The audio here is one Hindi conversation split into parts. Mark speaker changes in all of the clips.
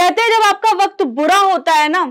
Speaker 1: कहते हैं जब आपका वक्त बुरा होता है ना,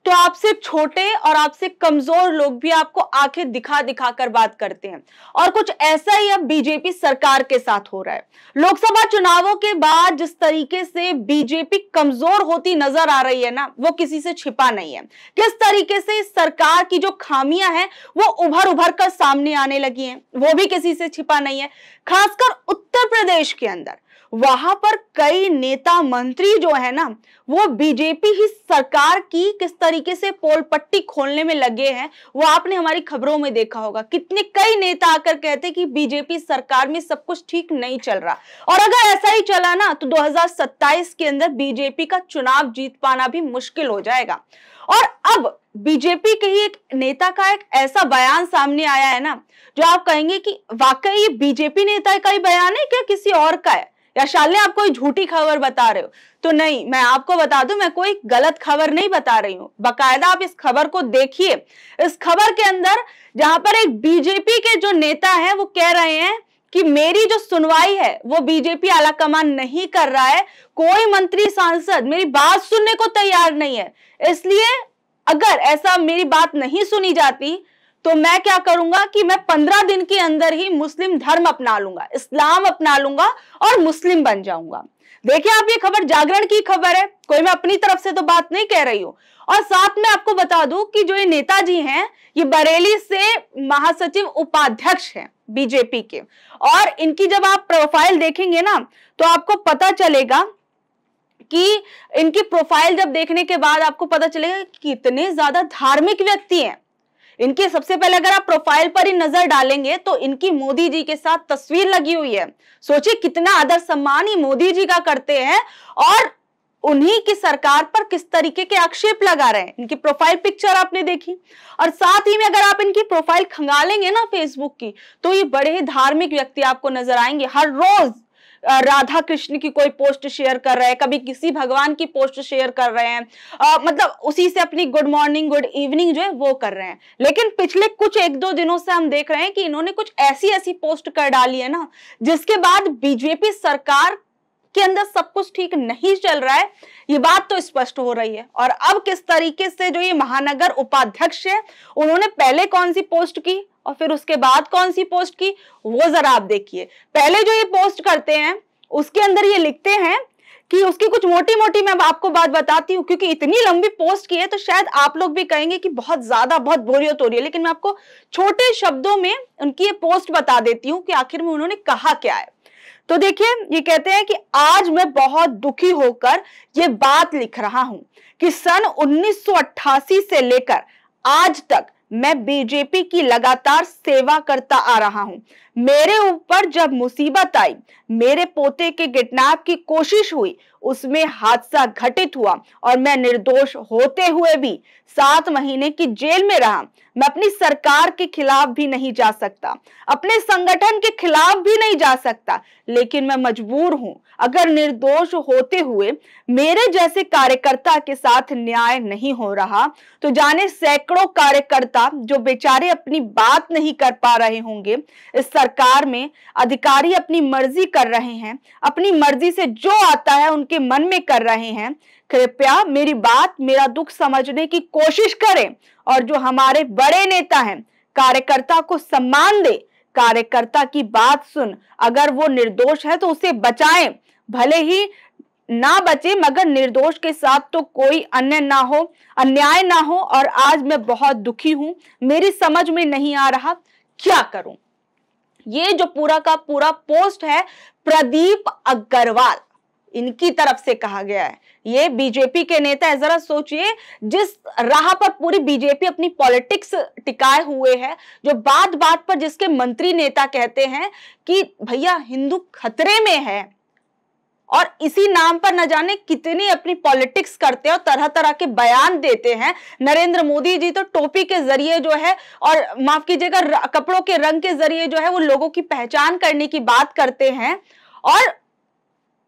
Speaker 1: तो आपसे छोटे और आपसे कमजोर लोग भी आपको आंखें दिखा दिखा कर बात करते हैं। और कुछ ऐसा ही अब बीजेपी सरकार के साथ हो रहा है। लोकसभा चुनावों के बाद जिस तरीके से बीजेपी कमजोर होती नजर आ रही है ना, वो किसी से छिपा नहीं है। किस तरीके से इस सरकार की जो खामियां हैं वो उभर उभर कर सामने आने लगी हैं, वो भी किसी से छिपा नहीं है। खासकर उत्तर प्रदेश के अंदर वहां पर कई नेता मंत्री जो है ना, वो बीजेपी ही सरकार की किस तरीके से पोल पट्टी खोलने में लगे हैं, वो आपने हमारी खबरों में देखा होगा। कितने कई नेता आकर कहते कि बीजेपी सरकार में सब कुछ ठीक नहीं चल रहा, और अगर ऐसा ही चला ना तो 2027 के अंदर बीजेपी का चुनाव जीत पाना भी मुश्किल हो जाएगा। और अब बीजेपी के ही एक नेता का एक ऐसा बयान सामने आया है ना, जो आप कहेंगे कि वाकई ये बीजेपी नेता का ही बयान है क्या किसी और का है, या शाले आप कोई झूठी खबर बता रहे हो। तो नहीं, मैं आपको बता दूं, मैं कोई गलत खबर नहीं बता रही हूं। बाकायदा आप इस खबर को देखिए। इस खबर के अंदर जहां पर एक बीजेपी के जो नेता हैं वो कह रहे हैं कि मेरी जो सुनवाई है वो बीजेपी आलाकमान नहीं कर रहा है, कोई मंत्री सांसद मेरी बात सुनने को तैयार नहीं है, इसलिए अगर ऐसा मेरी बात नहीं सुनी जाती तो मैं क्या करूंगा कि मैं 15 दिन के अंदर ही मुस्लिम धर्म अपना लूंगा, इस्लाम अपना लूंगा और मुस्लिम बन जाऊंगा। देखिए आप, ये खबर जागरण की खबर है, कोई मैं अपनी तरफ से तो बात नहीं कह रही हूं। और साथ में आपको बता दूं कि जो ये नेताजी हैं, ये बरेली से महासचिव उपाध्यक्ष हैं बीजेपी के, और इनकी जब आप प्रोफाइल देखेंगे ना तो आपको पता चलेगा कि इनकी प्रोफाइल जब देखने के बाद आपको पता चलेगा कि कितने ज्यादा धार्मिक व्यक्ति हैं। इनके सबसे पहले अगर आप प्रोफाइल पर ही नजर डालेंगे तो इनकी मोदी जी के साथ तस्वीर लगी हुई है। सोचिए कितना आदर सम्मान ही मोदी जी का करते हैं, और उन्हीं की सरकार पर किस तरीके के आक्षेप लगा रहे हैं। इनकी प्रोफाइल पिक्चर आपने देखी, और साथ ही में अगर आप इनकी प्रोफाइल खंगालेंगे ना फेसबुक की, तो ये बड़े ही धार्मिक व्यक्ति आपको नजर आएंगे। हर रोज राधा कृष्ण की कोई पोस्ट शेयर कर रहे हैं, कभी किसी भगवान की पोस्ट शेयर कर रहे हैं, मतलब उसी से अपनी गुड मॉर्निंग गुड इवनिंग जो है वो कर रहे हैं। लेकिन पिछले कुछ 1-2 दिनों से हम देख रहे हैं कि इन्होंने कुछ ऐसी ऐसी पोस्ट कर डाली है ना, जिसके बाद बीजेपी सरकार के अंदर सब कुछ ठीक नहीं चल रहा है, ये बात तो स्पष्ट हो रही है। और अब किस तरीके से जो ये महानगर उपाध्यक्ष है, उन्होंने पहले कौन सी पोस्ट की और फिर उसके बाद कौन सी पोस्ट की, वो जरा आप देखिए। पहले जो ये पोस्ट करते हैं उसके अंदर ये लिखते हैं कि उसकी कुछ मोटी मोटी मैं आपको बात बताती हूँ, क्योंकि इतनी लंबी पोस्ट की है तो शायद आप लोग भी कहेंगे कि बहुत ज्यादा, बहुत बोरियत हो रही है, लेकिन मैं आपको छोटे शब्दों में उनकी ये पोस्ट बता देती हूँ कि आखिर में उन्होंने कहा क्या है। तो देखिए, ये कहते हैं कि आज मैं बहुत दुखी होकर ये बात लिख रहा हूं कि सन 1988 से लेकर आज तक मैं बीजेपी की लगातार सेवा करता आ रहा हूं। मेरे ऊपर जब मुसीबत आई, मेरे पोते के किडनैप की कोशिश हुई, उसमें हादसा घटित हुआ और मैं निर्दोष होते हुए भी 7 महीने की जेल में रहा। मैं अपनी सरकार के खिलाफ भी नहीं जा सकता, अपने संगठन के खिलाफ भी नहीं जा सकता, लेकिन मैं मजबूर हूं। अगर निर्दोष होते हुए मेरे जैसे कार्यकर्ता के साथ न्याय नहीं हो रहा, तो जाने सैकड़ों कार्यकर्ता जो बेचारे अपनी बात नहीं कर पा रहे होंगे। इस सरकार में अधिकारी अपनी मर्जी कर रहे हैं, अपनी मर्जी से जो आता है उनके मन में कर रहे हैं। कृपया मेरी बात, मेरा दुख समझने की कोशिश करें, और जो हमारे बड़े नेता हैं, कार्यकर्ता को सम्मान दे, कार्यकर्ता की बात सुन। अगर वो निर्दोष है तो उसे बचाएं, भले ही ना बचे मगर निर्दोष के साथ तो कोई अन्याय ना हो। और आज मैं बहुत दुखी हूं, मेरी समझ में नहीं आ रहा क्या करूं। ये जो पूरा का पूरा पोस्ट है प्रदीप अग्रवाल, इनकी तरफ से कहा गया है। ये बीजेपी के नेता है। जरा सोचिए, जिस राह पर पूरी बीजेपी अपनी पॉलिटिक्स टिकाए हुए है, जो बात बात पर जिसके मंत्री नेता कहते हैं कि भैया हिंदू खतरे में है, और इसी नाम पर न जाने कितनी अपनी पॉलिटिक्स करते हैं और तरह तरह के बयान देते हैं। नरेंद्र मोदी जी तो टोपी के जरिए जो है, और माफ कीजिएगा कपड़ों के रंग के जरिए जो है, वो लोगों की पहचान करने की बात करते हैं, और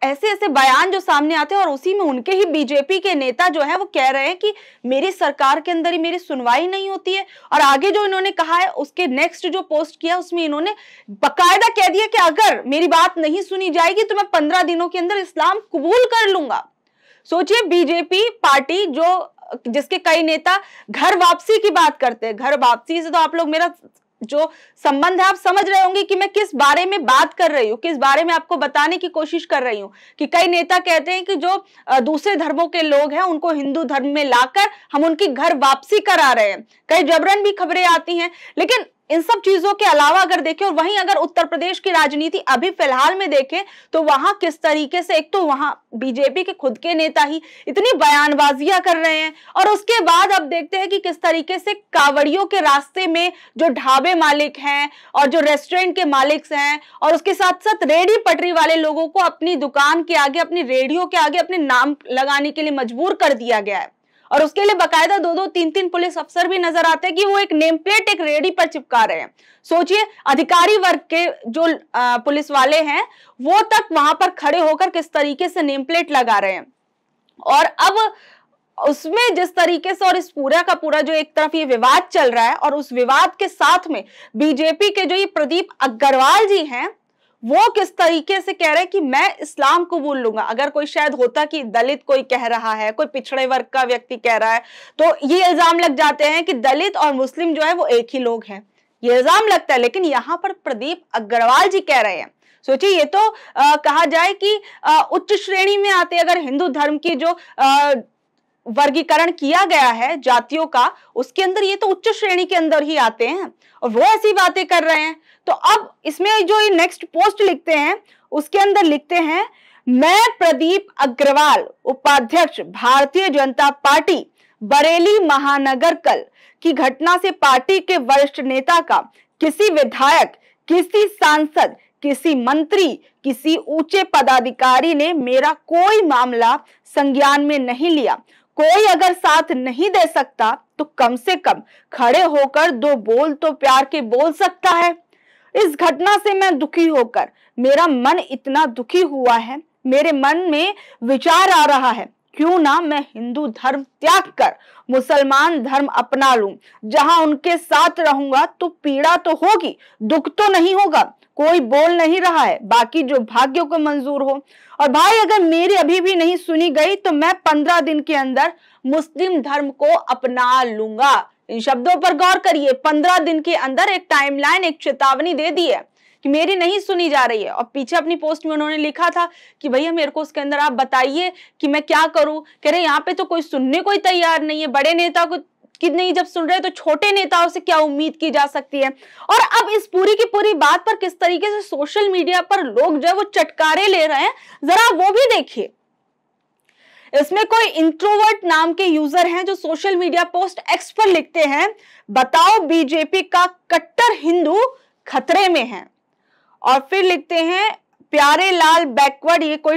Speaker 1: ऐसे ऐसे बयान जो सामने आते हैं। और उसी में उनके ही बीजेपी के नेता जो है वो कह रहे हैं कि मेरी सरकार के अंदर ही मेरी सुनवाई नहीं होती है। और आगे जो इन्होंने कहा है, उसके नेक्स्ट जो पोस्ट किया उसमें इन्होंने बकायदा कह दिया कि अगर मेरी बात नहीं सुनी जाएगी तो मैं 15 दिनों के अंदर इस्लाम कबूल कर लूंगा। सोचिए, बीजेपी पार्टी जिसके कई नेता घर वापसी की बात करते हैं। घर वापसी से तो आप लोग मेरा जो संबंध है आप समझ रहे होंगे कि मैं किस बारे में बात कर रही हूँ, किस बारे में आपको बताने की कोशिश कर रही हूँ। कि कई नेता कहते हैं कि जो दूसरे धर्मों के लोग हैं उनको हिंदू धर्म में लाकर हम उनकी घर वापसी करा रहे हैं। कई जबरन भी खबरें आती हैं। लेकिन इन सब चीजों के अलावा अगर देखें, और वहीं अगर उत्तर प्रदेश की राजनीति अभी फिलहाल में देखें तो वहां किस तरीके से, एक तो वहां बीजेपी के खुद के नेता ही इतनी बयानबाजियां कर रहे हैं, और उसके बाद अब देखते हैं कि किस तरीके से कांवड़ियों के रास्ते में जो ढाबे मालिक हैं और जो रेस्टोरेंट के मालिक हैं और उसके साथ साथ रेहड़ी पटरी वाले लोगों को अपनी दुकान के आगे, अपनी रेहड़ियों के आगे अपने नाम लगाने के लिए मजबूर कर दिया गया है। और उसके लिए बकायदा 2-2, 3-3 पुलिस अफसर भी नजर आते हैं कि वो एक नेम प्लेट एक रेहड़ी पर चिपका रहे हैं। सोचिए, अधिकारी वर्ग के जो पुलिस वाले हैं वो तक वहां पर खड़े होकर किस तरीके से नेम प्लेट लगा रहे हैं। और अब उसमें जिस तरीके से, और इस पूरा का पूरा जो एक तरफ ये विवाद चल रहा है, और उस विवाद के साथ में बीजेपी के जो ये प्रदीप अग्रवाल जी हैं वो किस तरीके से कह रहे हैं कि मैं इस्लाम कबूल लूंगा। अगर कोई शायद होता कि दलित कोई कह रहा है, कोई पिछड़े वर्ग का व्यक्ति कह रहा है, तो ये इल्जाम लग जाते हैं कि दलित और मुस्लिम जो है वो एक ही लोग हैं, ये इल्जाम लगता है। लेकिन यहां पर प्रदीप अग्रवाल जी कह रहे हैं। सोचिए, ये तो कहा जाए कि उच्च श्रेणी में आते, अगर हिंदू धर्म की जो वर्गीकरण किया गया है जातियों का, उसके अंदर ये तो उच्च श्रेणी के अंदर ही आते हैं, और वो ऐसी बातें कर रहे हैं। तो अब इसमें जो ये नेक्स्ट पोस्ट लिखते हैं उसके अंदर लिखते हैं, मैं प्रदीप अग्रवाल, उपाध्यक्ष भारतीय जनता पार्टी, बरेली महानगर कल की घटना से पार्टी के वरिष्ठ नेता का किसी विधायक, किसी सांसद, किसी मंत्री, किसी ऊंचे पदाधिकारी ने मेरा कोई मामला संज्ञान में नहीं लिया। कोई अगर साथ नहीं दे सकता तो कम से कम खड़े होकर 2 बोल तो प्यार के बोल सकता है। इस घटना से मैं दुखी होकर, मेरा मन इतना दुखी हुआ है, मेरे मन में विचार आ रहा है, क्यों ना मैं हिंदू धर्म त्याग कर मुसलमान धर्म अपना लूं। जहां उनके साथ रहूंगा तो पीड़ा तो होगी, दुख तो नहीं होगा। कोई बोल नहीं रहा है, बाकी जो भाग्य को मंजूर हो। और भाई, अगर मेरी अभी भी नहीं सुनी गई तो मैं 15 दिन के अंदर मुस्लिम धर्म को अपना लूंगा। इन शब्दों पर गौर करिए, 15 दिन के अंदर एक टाइमलाइन, एक चेतावनी दे दी है कि मेरी नहीं सुनी जा रही है। और पीछे अपनी पोस्ट में उन्होंने लिखा था कि भैया मेरे को उसके अंदर आप बताइए कि मैं क्या करूं। कह रहे यहाँ पे तो कोई सुनने को ही तैयार नहीं है, बड़े नेता को कि नहीं जब सुन रहे तो छोटे नेताओं से क्या उम्मीद की जा सकती है। और अब इस पूरी की पूरी बात पर किस तरीके से सोशल मीडिया पर लोग जो है वो चटकारे ले रहे हैं, जरा वो भी देखिए। इसमें कोई इंट्रोवर्ट नाम के यूजर हैं जो सोशल मीडिया पोस्ट एक्स पर लिखते हैं, बताओ बीजेपी का कट्टर हिंदू खतरे में है। और फिर लिखते हैं प्यारे लाल बैकवर्ड, ये कोई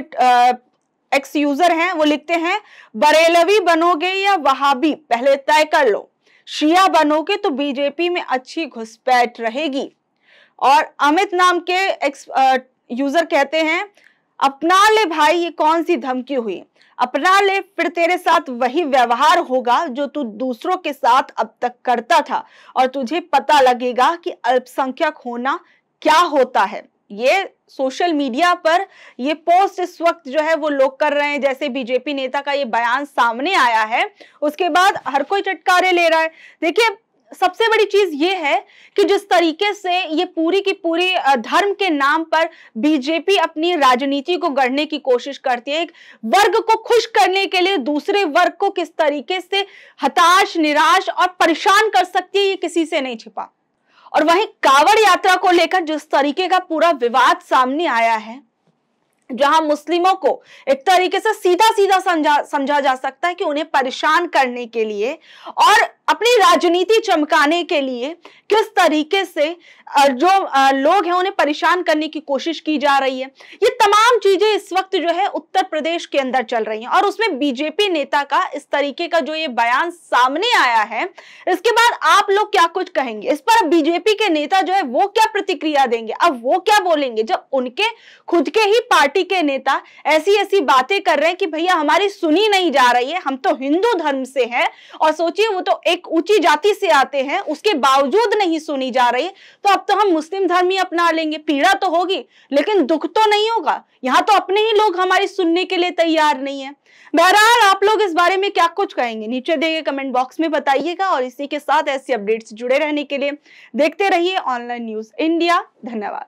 Speaker 1: एक्स यूजर हैं, वो लिखते हैं बरेलवी बनोगे या वहाबी पहले तय कर लो, शिया बनोगे तो बीजेपी में अच्छी घुसपैठ रहेगी। और अमित नाम के एक्स यूजर कहते हैं अपना ले भाई, ये कौन सी धमकी हुई, अपना ले फिर तेरे साथ वही व्यवहार होगा जो तू दूसरों के साथ अब तक करता था, और तुझे पता लगेगा कि अल्पसंख्यक होना क्या होता है। ये सोशल मीडिया पर ये पोस्ट इस वक्त जो है वो लोग कर रहे हैं। जैसे बीजेपी नेता का ये बयान सामने आया है उसके बाद हर कोई चटकारे ले रहा है। देखिए, सबसे बड़ी चीज ये है कि जिस तरीके से ये पूरी की पूरी धर्म के नाम पर बीजेपी अपनी राजनीति को गढ़ने की कोशिश करती है, एक वर्ग को खुश करने के लिए दूसरे वर्ग को किस तरीके से हताश, निराश और परेशान कर सकती है, ये किसी से नहीं छिपा। और वहीं कांवड़ यात्रा को लेकर जिस तरीके का पूरा विवाद सामने आया है, जहां मुस्लिमों को एक तरीके से सीधा सीधा समझा जा सकता है कि उन्हें परेशान करने के लिए और अपनी राजनीति चमकाने के लिए किस तरीके से जो लोग हैं उन्हें परेशान करने की कोशिश की जा रही है। ये तमाम चीजें इस वक्त जो है उत्तर प्रदेश के अंदर चल रही हैं, और उसमें बीजेपी नेता का इस तरीके का जो ये बयान सामने आया है, इसके बाद आप लोग क्या कुछ कहेंगे इस पर? बीजेपी के नेता जो है वो क्या प्रतिक्रिया देंगे, अब वो क्या बोलेंगे जब उनके खुद के ही पार्टी पार्टी के नेता ऐसी ऐसी बातें कर रहे हैं कि भैया हमारी सुनी नहीं जा रही है, हम तो हिंदू धर्म से हैं, और सोचिए वो तो एक ऊंची जाति से आते हैं, उसके बावजूद नहीं सुनी जा रही, तो अब तो हम मुस्लिम धर्म ही अपना लेंगे। पीड़ा तो होगी लेकिन दुख तो नहीं होगा। यहाँ तो अपने ही लोग हमारी सुनने के लिए तैयार नहीं है। बहरहाल आप लोग इस बारे में क्या कुछ कहेंगे नीचे दिए गए कमेंट बॉक्स में बताइएगा, और इसी के साथ ऐसी अपडेट्स जुड़े रहने के लिए देखते रहिए ऑनलाइन न्यूज इंडिया। धन्यवाद।